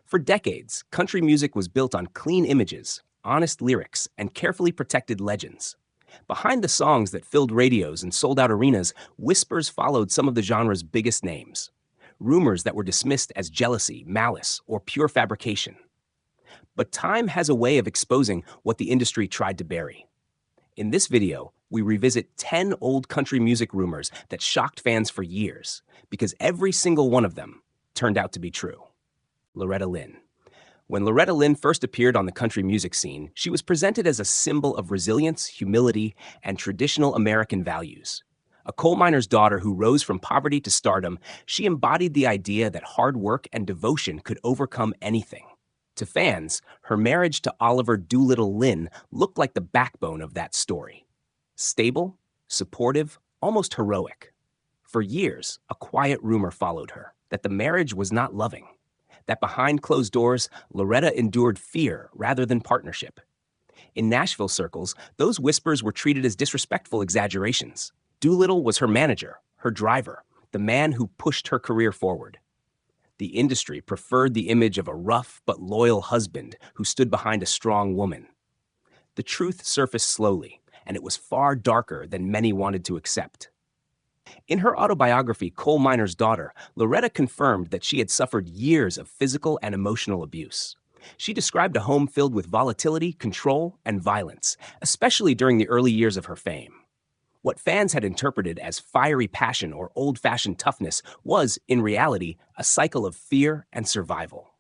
For decades, country music was built on clean images, honest lyrics, and carefully protected legends. Behind the songs that filled radios and sold out arenas, whispers followed some of the genre's biggest names. Rumors that were dismissed as jealousy, malice, or pure fabrication. But time has a way of exposing what the industry tried to bury. In this video, we revisit 10 old country music rumors that shocked fans for years, because every single one of them turned out to be true. Loretta Lynn. When Loretta Lynn first appeared on the country music scene, she was presented as a symbol of resilience, humility, and traditional American values. A coal miner's daughter who rose from poverty to stardom, she embodied the idea that hard work and devotion could overcome anything. To fans, her marriage to Oliver Doolittle Lynn looked like the backbone of that story. Stable, supportive, almost heroic. For years, a quiet rumor followed her that the marriage was not loving, that behind closed doors, Loretta endured fear rather than partnership. In Nashville circles, those whispers were treated as disrespectful exaggerations. Doolittle was her manager, her driver, the man who pushed her career forward. The industry preferred the image of a rough but loyal husband who stood behind a strong woman. The truth surfaced slowly, and it was far darker than many wanted to accept. In her autobiography, Coal Miner's Daughter, Loretta confirmed that she had suffered years of physical and emotional abuse. She described a home filled with volatility, control, and violence, especially during the early years of her fame. What fans had interpreted as fiery passion or old-fashioned toughness was, in reality, a cycle of fear and survival.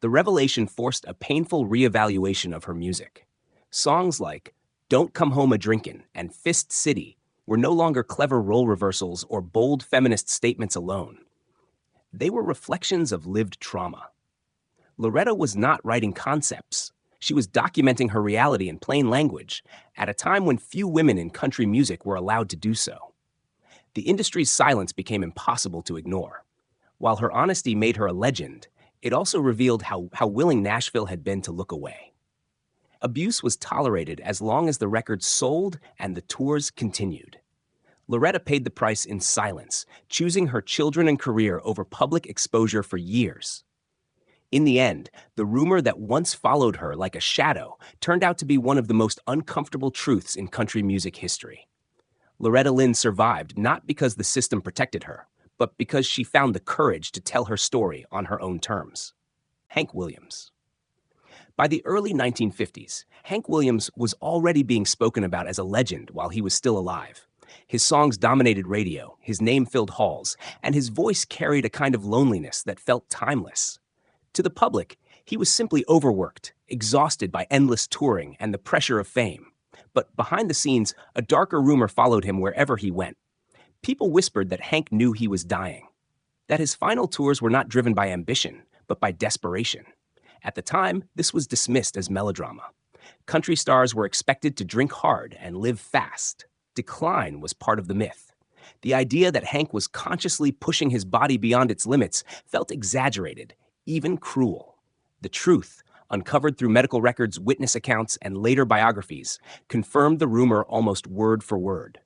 The revelation forced a painful reevaluation of her music. Songs like Don't Come Home A-Drinkin' and Fist City were no longer clever role reversals or bold feminist statements alone. They were reflections of lived trauma. Loretta was not writing concepts. She was documenting her reality in plain language at a time when few women in country music were allowed to do so. The industry's silence became impossible to ignore. While her honesty made her a legend, it also revealed how willing Nashville had been to look away. Abuse was tolerated as long as the records sold and the tours continued. Loretta paid the price in silence, choosing her children and career over public exposure for years. In the end, the rumor that once followed her like a shadow turned out to be one of the most uncomfortable truths in country music history. Loretta Lynn survived not because the system protected her, but because she found the courage to tell her story on her own terms. Hank Williams. By the early 1950s, Hank Williams was already being spoken about as a legend while he was still alive. His songs dominated radio, his name filled halls, and his voice carried a kind of loneliness that felt timeless. To the public, he was simply overworked, exhausted by endless touring and the pressure of fame. But behind the scenes, a darker rumor followed him wherever he went. People whispered that Hank knew he was dying, that his final tours were not driven by ambition, but by desperation. At the time, this was dismissed as melodrama. Country stars were expected to drink hard and live fast. Decline was part of the myth. The idea that Hank was consciously pushing his body beyond its limits felt exaggerated, even cruel. The truth, uncovered through medical records, witness accounts, and later biographies, confirmed the rumor almost word for word.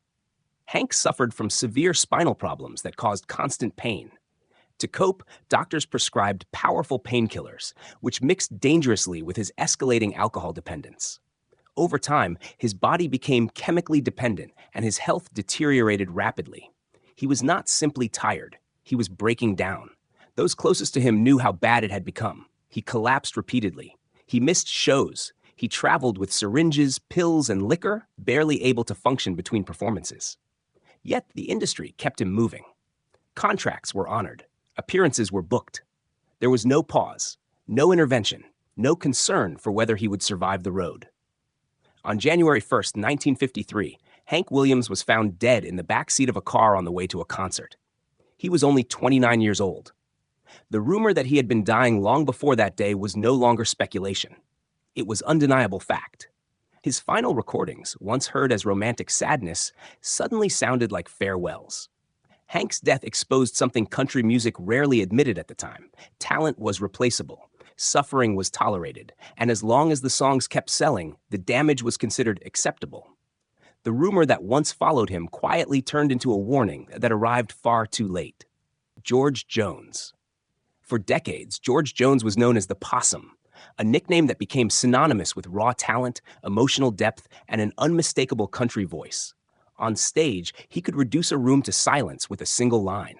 Hank suffered from severe spinal problems that caused constant pain. To cope, doctors prescribed powerful painkillers, which mixed dangerously with his escalating alcohol dependence. Over time, his body became chemically dependent, and his health deteriorated rapidly. He was not simply tired, he was breaking down. Those closest to him knew how bad it had become. He collapsed repeatedly. He missed shows. He traveled with syringes, pills, and liquor, barely able to function between performances. Yet the industry kept him moving. Contracts were honored. Appearances were booked. There was no pause, no intervention, no concern for whether he would survive the road. On January 1st, 1953, Hank Williams was found dead in the back seat of a car on the way to a concert. He was only 29 years old. The rumor that he had been dying long before that day was no longer speculation. It was undeniable fact. His final recordings, once heard as romantic sadness, suddenly sounded like farewells. Hank's death exposed something country music rarely admitted at the time. Talent was replaceable. Suffering was tolerated. And as long as the songs kept selling, the damage was considered acceptable. The rumor that once followed him quietly turned into a warning that arrived far too late. George Jones. For decades, George Jones was known as the Possum, a nickname that became synonymous with raw talent, emotional depth, and an unmistakable country voice. On stage, he could reduce a room to silence with a single line.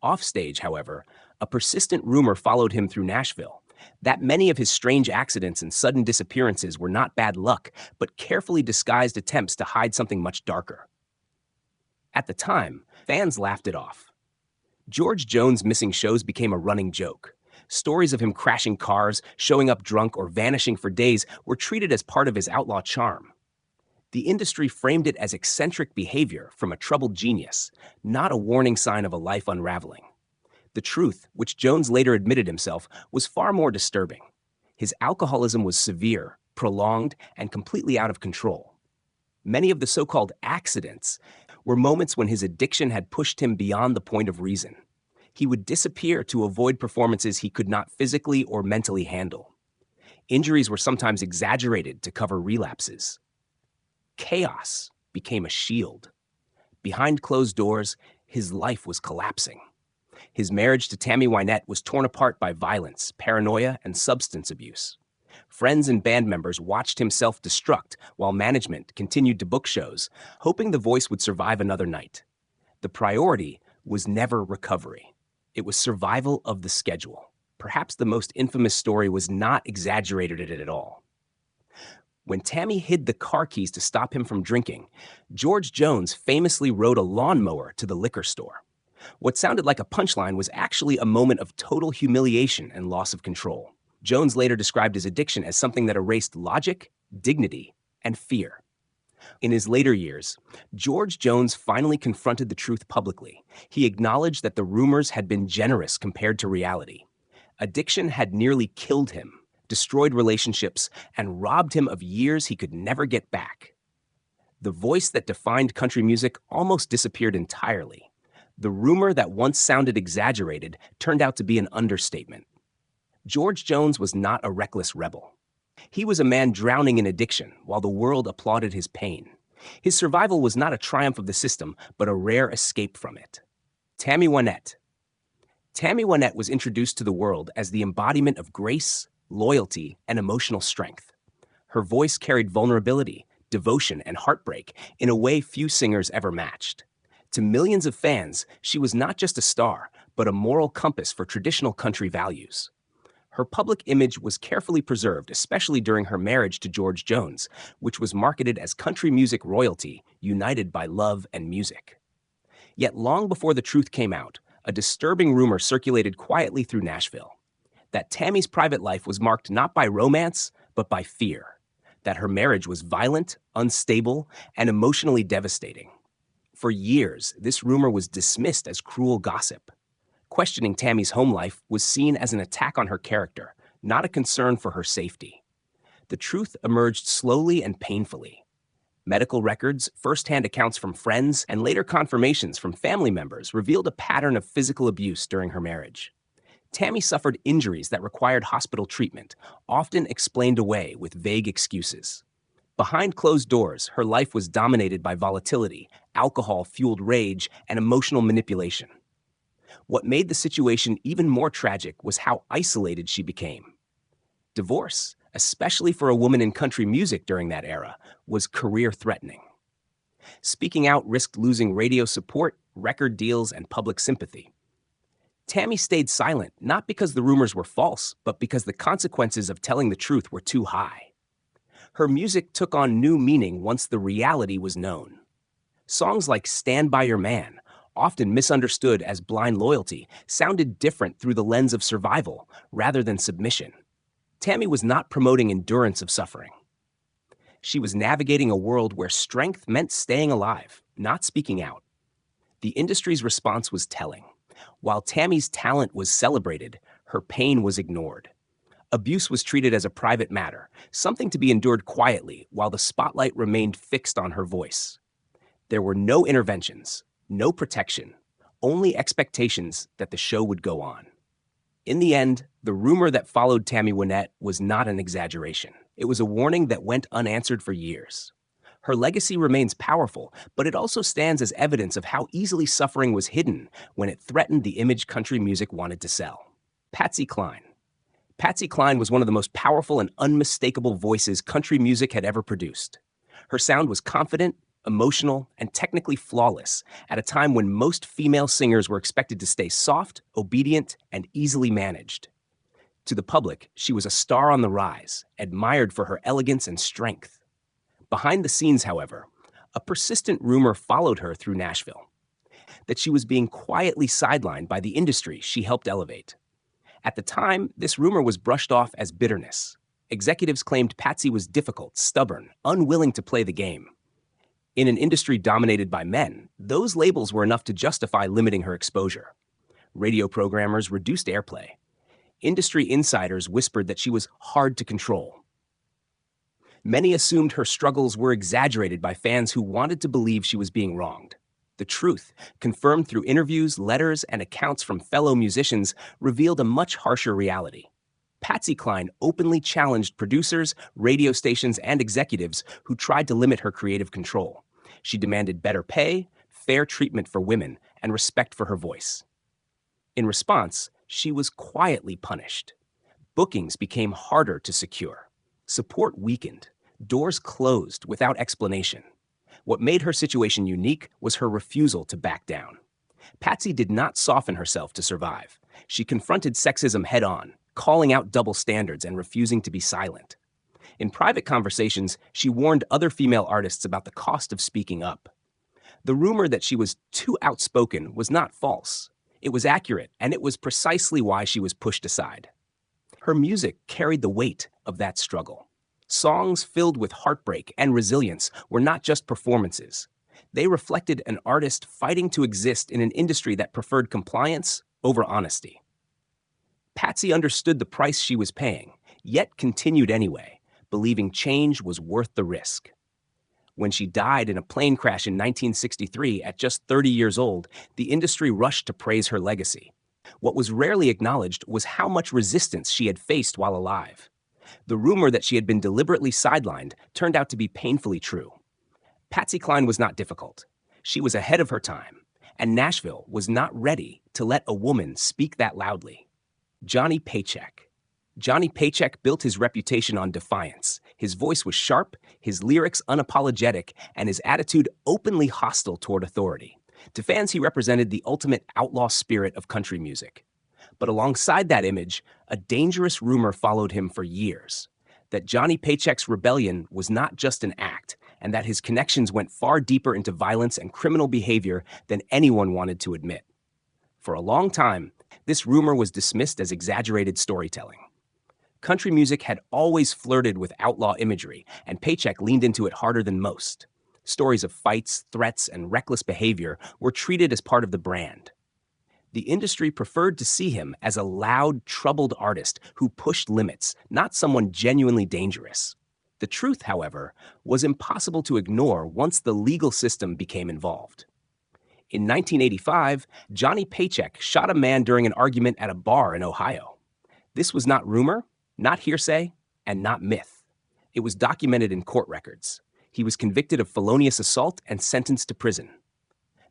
Offstage, however, a persistent rumor followed him through Nashville that many of his strange accidents and sudden disappearances were not bad luck, but carefully disguised attempts to hide something much darker. At the time, fans laughed it off. George Jones' missing shows became a running joke. Stories of him crashing cars, showing up drunk, or vanishing for days were treated as part of his outlaw charm. The industry framed it as eccentric behavior from a troubled genius, not a warning sign of a life unraveling. The truth, which Jones later admitted himself, was far more disturbing. His alcoholism was severe, prolonged, and completely out of control. Many of the so-called accidents were moments when his addiction had pushed him beyond the point of reason. He would disappear to avoid performances he could not physically or mentally handle. Injuries were sometimes exaggerated to cover relapses. Chaos became a shield. Behind closed doors, his life was collapsing. His marriage to Tammy Wynette was torn apart by violence, paranoia, and substance abuse. Friends and band members watched him self-destruct while management continued to book shows, hoping the voice would survive another night. The priority was never recovery. It was survival of the schedule. Perhaps the most infamous story was not exaggerated at all. When Tammy hid the car keys to stop him from drinking, George Jones famously rode a lawnmower to the liquor store. What sounded like a punchline was actually a moment of total humiliation and loss of control. Jones later described his addiction as something that erased logic, dignity, and fear. In his later years, George Jones finally confronted the truth publicly. He acknowledged that the rumors had been generous compared to reality. Addiction had nearly killed him, destroyed relationships, and robbed him of years he could never get back. The voice that defined country music almost disappeared entirely. The rumor that once sounded exaggerated turned out to be an understatement. George Jones was not a reckless rebel. He was a man drowning in addiction while the world applauded his pain. His survival was not a triumph of the system, but a rare escape from it. Tammy Wynette. Tammy Wynette was introduced to the world as the embodiment of grace, loyalty, and emotional strength. Her voice carried vulnerability, devotion, and heartbreak in a way few singers ever matched. To millions of fans, she was not just a star, but a moral compass for traditional country values. Her public image was carefully preserved, especially during her marriage to George Jones, which was marketed as country music royalty, united by love and music. Yet long before the truth came out, a disturbing rumor circulated quietly through Nashville. That Tammy's private life was marked not by romance, but by fear. That her marriage was violent, unstable, and emotionally devastating. For years, this rumor was dismissed as cruel gossip. Questioning Tammy's home life was seen as an attack on her character, not a concern for her safety. The truth emerged slowly and painfully. Medical records, first-hand accounts from friends, and later confirmations from family members revealed a pattern of physical abuse during her marriage. Tammy suffered injuries that required hospital treatment, often explained away with vague excuses. Behind closed doors, her life was dominated by volatility, alcohol-fueled rage, and emotional manipulation. What made the situation even more tragic was how isolated she became. Divorce, especially for a woman in country music during that era, was career-threatening. Speaking out risked losing radio support, record deals, and public sympathy. Tammy stayed silent not because the rumors were false, but because the consequences of telling the truth were too high. Her music took on new meaning once the reality was known. Songs like Stand By Your Man, often misunderstood as blind loyalty, sounded different through the lens of survival rather than submission. Tammy was not promoting endurance of suffering. She was navigating a world where strength meant staying alive, not speaking out. The industry's response was telling. While Tammy's talent was celebrated, her pain was ignored. Abuse was treated as a private matter, something to be endured quietly while the spotlight remained fixed on her voice. There were no interventions, no protection, only expectations that the show would go on. In the end, the rumor that followed Tammy Wynette was not an exaggeration. It was a warning that went unanswered for years. Her legacy remains powerful, but it also stands as evidence of how easily suffering was hidden when it threatened the image country music wanted to sell. Patsy Cline. Patsy Cline was one of the most powerful and unmistakable voices country music had ever produced. Her sound was confident, emotional, and technically flawless at a time when most female singers were expected to stay soft, obedient, and easily managed. To the public, she was a star on the rise, admired for her elegance and strength. Behind the scenes, however, a persistent rumor followed her through Nashville that she was being quietly sidelined by the industry she helped elevate. At the time, this rumor was brushed off as bitterness. Executives claimed Patsy was difficult, stubborn, unwilling to play the game. In an industry dominated by men, those labels were enough to justify limiting her exposure. Radio programmers reduced airplay. Industry insiders whispered that she was hard to control. Many assumed her struggles were exaggerated by fans who wanted to believe she was being wronged. The truth, confirmed through interviews, letters, and accounts from fellow musicians, revealed a much harsher reality. Patsy Cline openly challenged producers, radio stations, and executives who tried to limit her creative control. She demanded better pay, fair treatment for women, and respect for her voice. In response, she was quietly punished. Bookings became harder to secure. Support weakened. Doors closed without explanation. What made her situation unique was her refusal to back down. Patsy did not soften herself to survive. She confronted sexism head-on, calling out double standards and refusing to be silent. In private conversations, she warned other female artists about the cost of speaking up. The rumor that she was too outspoken was not false. It was accurate, and it was precisely why she was pushed aside. Her music carried the weight of that struggle. Songs filled with heartbreak and resilience were not just performances. They reflected an artist fighting to exist in an industry that preferred compliance over honesty. Patsy understood the price she was paying, yet continued anyway, believing change was worth the risk. When she died in a plane crash in 1963 at just 30 years old, the industry rushed to praise her legacy. What was rarely acknowledged was how much resistance she had faced while alive. The rumor that she had been deliberately sidelined turned out to be painfully true. Patsy Cline was not difficult. She was ahead of her time, and Nashville was not ready to let a woman speak that loudly. Johnny Paycheck. Johnny Paycheck built his reputation on defiance. His voice was sharp, his lyrics unapologetic, and his attitude openly hostile toward authority. To fans, he represented the ultimate outlaw spirit of country music. But alongside that image, a dangerous rumor followed him for years. That Johnny Paycheck's rebellion was not just an act, and that his connections went far deeper into violence and criminal behavior than anyone wanted to admit. For a long time, this rumor was dismissed as exaggerated storytelling. Country music had always flirted with outlaw imagery, and Paycheck leaned into it harder than most. Stories of fights, threats, and reckless behavior were treated as part of the brand. The industry preferred to see him as a loud, troubled artist who pushed limits, not someone genuinely dangerous. The truth, however, was impossible to ignore once the legal system became involved. In 1985, Johnny Paycheck shot a man during an argument at a bar in Ohio. This was not rumor, not hearsay, and not myth. It was documented in court records. He was convicted of felonious assault and sentenced to prison.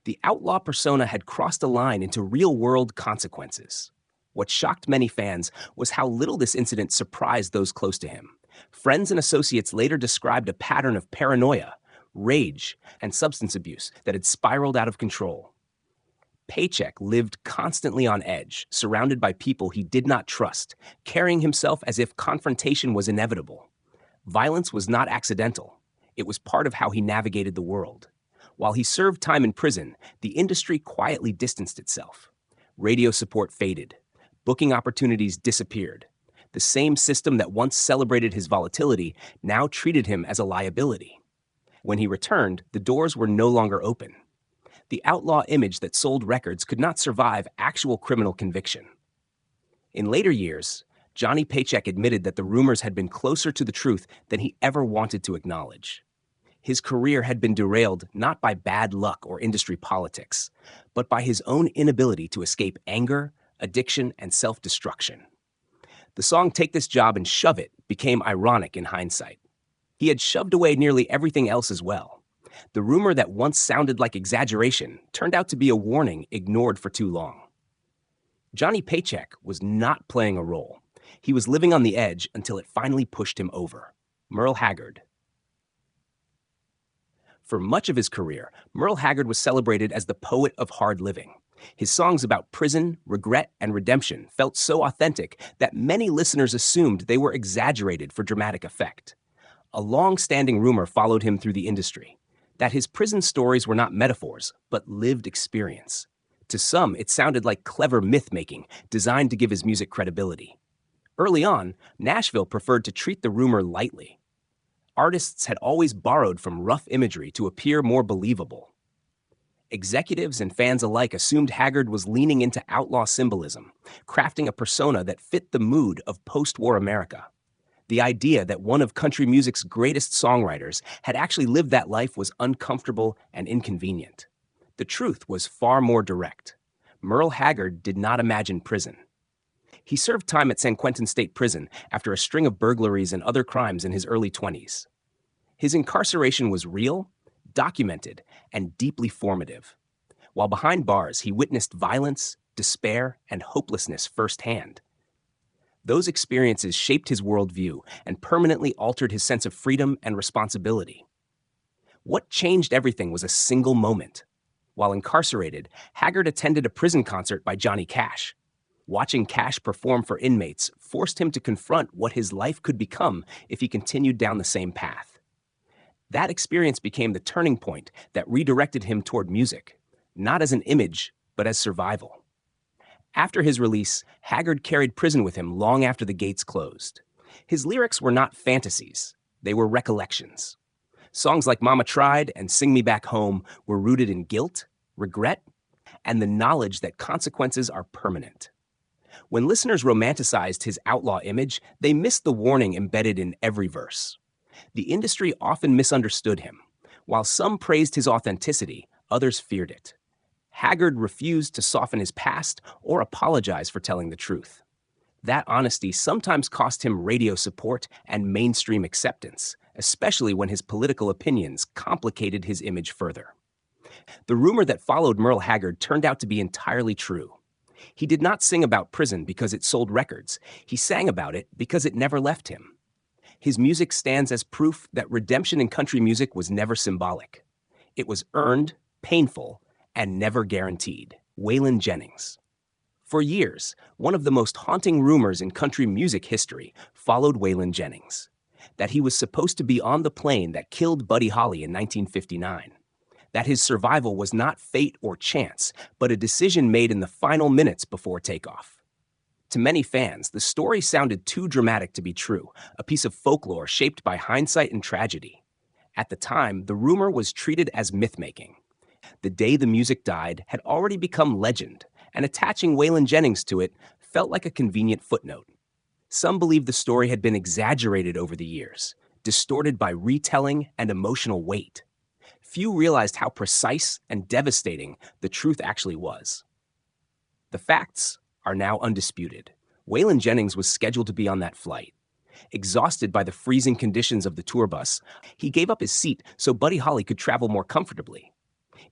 The outlaw persona had crossed a line into real-world consequences. What shocked many fans was how little this incident surprised those close to him. Friends and associates later described a pattern of paranoia, rage, and substance abuse that had spiraled out of control. Paycheck lived constantly on edge, surrounded by people he did not trust, carrying himself as if confrontation was inevitable. Violence was not accidental. It was part of how he navigated the world. While he served time in prison, the industry quietly distanced itself. Radio support faded. Booking opportunities disappeared. The same system that once celebrated his volatility now treated him as a liability. When he returned, the doors were no longer open. The outlaw image that sold records could not survive actual criminal conviction. In later years, Johnny Paycheck admitted that the rumors had been closer to the truth than he ever wanted to acknowledge. His career had been derailed not by bad luck or industry politics, but by his own inability to escape anger, addiction, and self-destruction. The song "Take This Job and Shove It" became ironic in hindsight. He had shoved away nearly everything else as well. The rumor that once sounded like exaggeration turned out to be a warning ignored for too long. Johnny Paycheck was not playing a role. He was living on the edge until it finally pushed him over. Merle Haggard. For much of his career, Merle Haggard was celebrated as the poet of hard living. His songs about prison, regret, and redemption felt so authentic that many listeners assumed they were exaggerated for dramatic effect. A long-standing rumor followed him through the industry, that his prison stories were not metaphors, but lived experience. To some, it sounded like clever myth-making designed to give his music credibility. Early on, Nashville preferred to treat the rumor lightly. Artists had always borrowed from rough imagery to appear more believable. Executives and fans alike assumed Haggard was leaning into outlaw symbolism, crafting a persona that fit the mood of post-war America. The idea that one of country music's greatest songwriters had actually lived that life was uncomfortable and inconvenient. The truth was far more direct. Merle Haggard did not imagine prison. He served time at San Quentin State Prison after a string of burglaries and other crimes in his early 20s. His incarceration was real, documented, and deeply formative. While behind bars, he witnessed violence, despair, and hopelessness firsthand. Those experiences shaped his worldview and permanently altered his sense of freedom and responsibility. What changed everything was a single moment. While incarcerated, Haggard attended a prison concert by Johnny Cash. Watching Cash perform for inmates forced him to confront what his life could become if he continued down the same path. That experience became the turning point that redirected him toward music, not as an image, but as survival. After his release, Haggard carried prison with him long after the gates closed. His lyrics were not fantasies, they were recollections. Songs like Mama Tried and Sing Me Back Home were rooted in guilt, regret, and the knowledge that consequences are permanent. When listeners romanticized his outlaw image, they missed the warning embedded in every verse. The industry often misunderstood him. While some praised his authenticity, others feared it. Haggard refused to soften his past or apologize for telling the truth. That honesty sometimes cost him radio support and mainstream acceptance, especially when his political opinions complicated his image further. The rumor that followed Merle Haggard turned out to be entirely true. He did not sing about prison because it sold records. He sang about it because it never left him. His music stands as proof that redemption in country music was never symbolic. It was earned, painful, and never guaranteed. Waylon Jennings. For years, one of the most haunting rumors in country music history followed Waylon Jennings, that he was supposed to be on the plane that killed Buddy Holly in 1959, that his survival was not fate or chance, but a decision made in the final minutes before takeoff. To many fans, the story sounded too dramatic to be true, a piece of folklore shaped by hindsight and tragedy. At the time, the rumor was treated as myth-making. The day the music died had already become legend, and attaching Waylon Jennings to it felt like a convenient footnote. Some believed the story had been exaggerated over the years, distorted by retelling and emotional weight. Few realized how precise and devastating the truth actually was. The facts are now undisputed. Waylon Jennings was scheduled to be on that flight. Exhausted by the freezing conditions of the tour bus, he gave up his seat so Buddy Holly could travel more comfortably.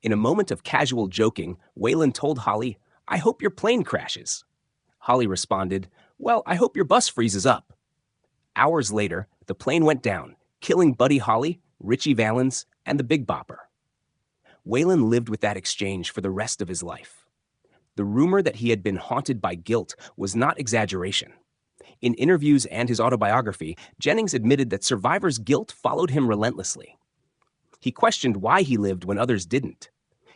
In a moment of casual joking, Waylon told Holly, "I hope your plane crashes." Holly responded, "Well, I hope your bus freezes up." Hours later, the plane went down, killing Buddy Holly, Richie Valens, and the Big Bopper. Waylon lived with that exchange for the rest of his life. The rumor that he had been haunted by guilt was not exaggeration. In interviews and his autobiography, Jennings admitted that survivors' guilt followed him relentlessly. He questioned why he lived when others didn't.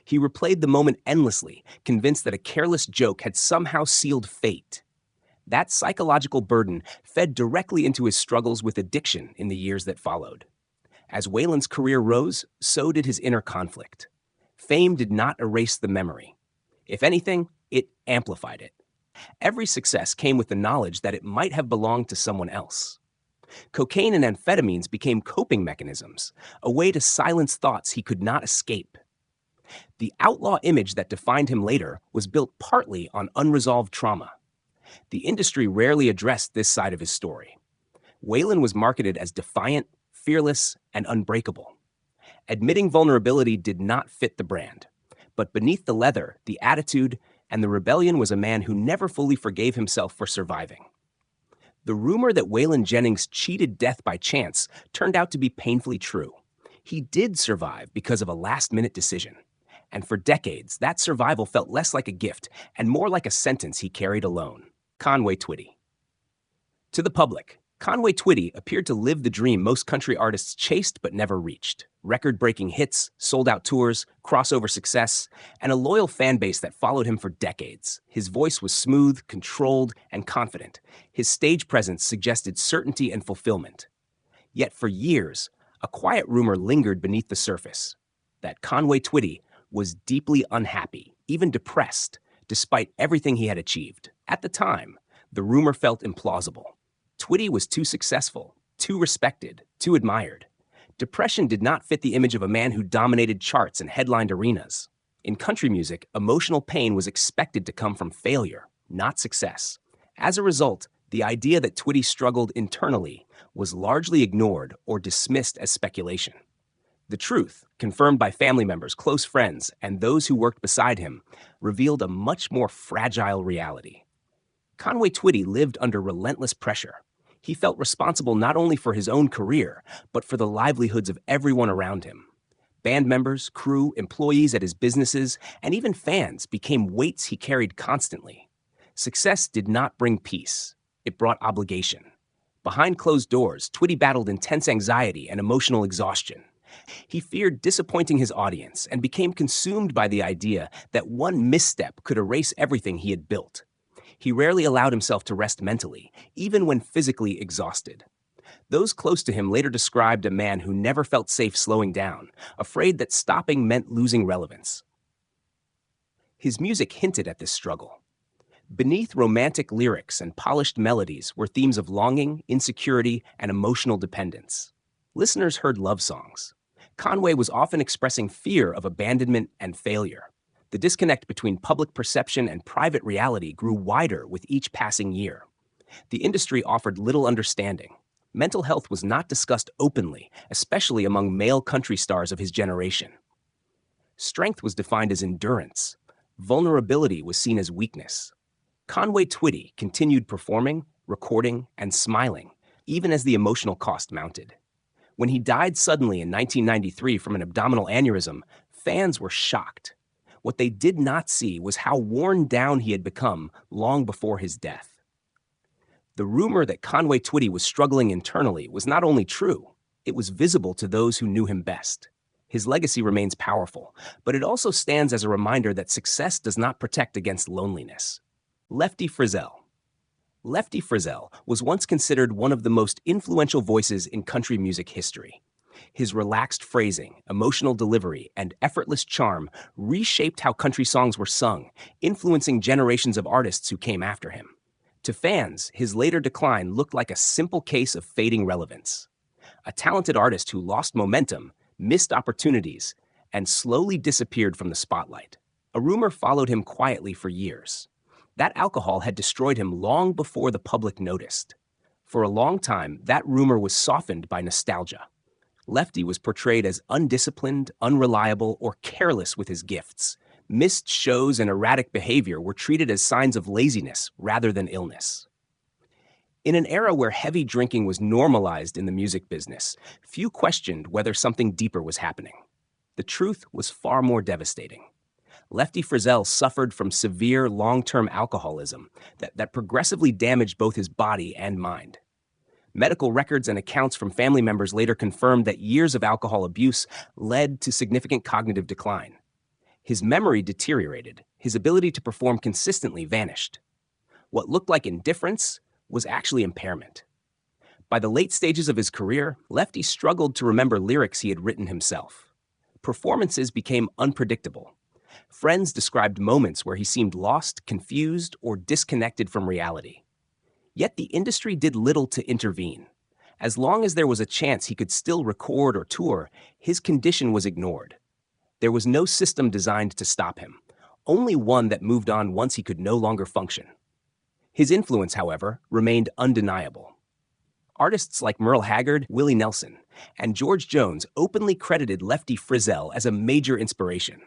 He replayed the moment endlessly, convinced that a careless joke had somehow sealed fate. That psychological burden fed directly into his struggles with addiction in the years that followed. As Waylon's career rose, so did his inner conflict. Fame did not erase the memory. If anything, it amplified it. Every success came with the knowledge that it might have belonged to someone else. Cocaine and amphetamines became coping mechanisms, a way to silence thoughts he could not escape. The outlaw image that defined him later was built partly on unresolved trauma. The industry rarely addressed this side of his story. Waylon was marketed as defiant, fearless, and unbreakable. Admitting vulnerability did not fit the brand. But beneath the leather, the attitude, and the rebellion was a man who never fully forgave himself for surviving. The rumor that Waylon Jennings cheated death by chance turned out to be painfully true. He did survive because of a last-minute decision. And for decades, that survival felt less like a gift and more like a sentence he carried alone. Conway Twitty. To the public, Conway Twitty appeared to live the dream most country artists chased but never reached. Record-breaking hits, sold-out tours, crossover success, and a loyal fan base that followed him for decades. His voice was smooth, controlled, and confident. His stage presence suggested certainty and fulfillment. Yet for years, a quiet rumor lingered beneath the surface that Conway Twitty was deeply unhappy, even depressed, despite everything he had achieved. At the time, the rumor felt implausible. Twitty was too successful, too respected, too admired. Depression did not fit the image of a man who dominated charts and headlined arenas. In country music, emotional pain was expected to come from failure, not success. As a result, the idea that Twitty struggled internally was largely ignored or dismissed as speculation. The truth, confirmed by family members, close friends, and those who worked beside him, revealed a much more fragile reality. Conway Twitty lived under relentless pressure. He felt responsible not only for his own career, but for the livelihoods of everyone around him. Band members, crew, employees at his businesses, and even fans became weights he carried constantly. Success did not bring peace. It brought obligation. Behind closed doors, Twitty battled intense anxiety and emotional exhaustion. He feared disappointing his audience and became consumed by the idea that one misstep could erase everything he had built. He rarely allowed himself to rest mentally, even when physically exhausted. Those close to him later described a man who never felt safe slowing down, afraid that stopping meant losing relevance. His music hinted at this struggle. Beneath romantic lyrics and polished melodies were themes of longing, insecurity, and emotional dependence. Listeners heard love songs. Conway was often expressing fear of abandonment and failure. The disconnect between public perception and private reality grew wider with each passing year. The industry offered little understanding. Mental health was not discussed openly, especially among male country stars of his generation. Strength was defined as endurance. Vulnerability was seen as weakness. Conway Twitty continued performing, recording, and smiling, even as the emotional cost mounted. When he died suddenly in 1993 from an abdominal aneurysm, fans were shocked. What they did not see was how worn down he had become long before his death. The rumor that Conway Twitty was struggling internally was not only true, it was visible to those who knew him best. His legacy remains powerful, but it also stands as a reminder that success does not protect against loneliness. Lefty Frizzell. Lefty Frizzell was once considered one of the most influential voices in country music history. His relaxed phrasing, emotional delivery, and effortless charm reshaped how country songs were sung, influencing generations of artists who came after him. To fans, his later decline looked like a simple case of fading relevance. A talented artist who lost momentum, missed opportunities, and slowly disappeared from the spotlight. A rumor followed him quietly for years. That alcohol had destroyed him long before the public noticed. For a long time, that rumor was softened by nostalgia. Lefty was portrayed as undisciplined, unreliable, or careless with his gifts. Missed shows and erratic behavior were treated as signs of laziness rather than illness. In an era where heavy drinking was normalized in the music business, few questioned whether something deeper was happening. The truth was far more devastating. Lefty Frizzell suffered from severe long-term alcoholism that progressively damaged both his body and mind. Medical records and accounts from family members later confirmed that years of alcohol abuse led to significant cognitive decline. His memory deteriorated, his ability to perform consistently vanished. What looked like indifference was actually impairment. By the late stages of his career, Lefty struggled to remember lyrics he had written himself. Performances became unpredictable. Friends described moments where he seemed lost, confused, or disconnected from reality. Yet the industry did little to intervene. As long as there was a chance he could still record or tour, his condition was ignored. There was no system designed to stop him, only one that moved on once he could no longer function. His influence, however, remained undeniable. Artists like Merle Haggard, Willie Nelson, and George Jones openly credited Lefty Frizzell as a major inspiration.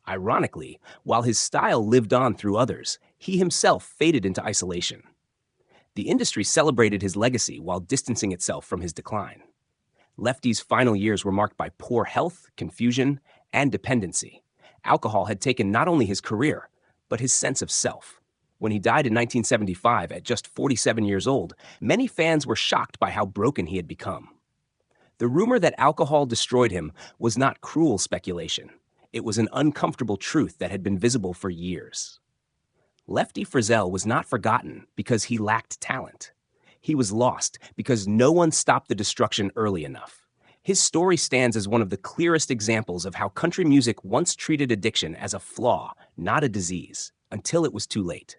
Ironically, while his style lived on through others, he himself faded into isolation. The industry celebrated his legacy while distancing itself from his decline. Lefty's final years were marked by poor health, confusion, and dependency. Alcohol had taken not only his career, but his sense of self. When he died in 1975 at just 47 years old, many fans were shocked by how broken he had become. The rumor that alcohol destroyed him was not cruel speculation. It was an uncomfortable truth that had been visible for years. Lefty Frizzell was not forgotten because he lacked talent. He was lost because no one stopped the destruction early enough. His story stands as one of the clearest examples of how country music once treated addiction as a flaw, not a disease, until it was too late.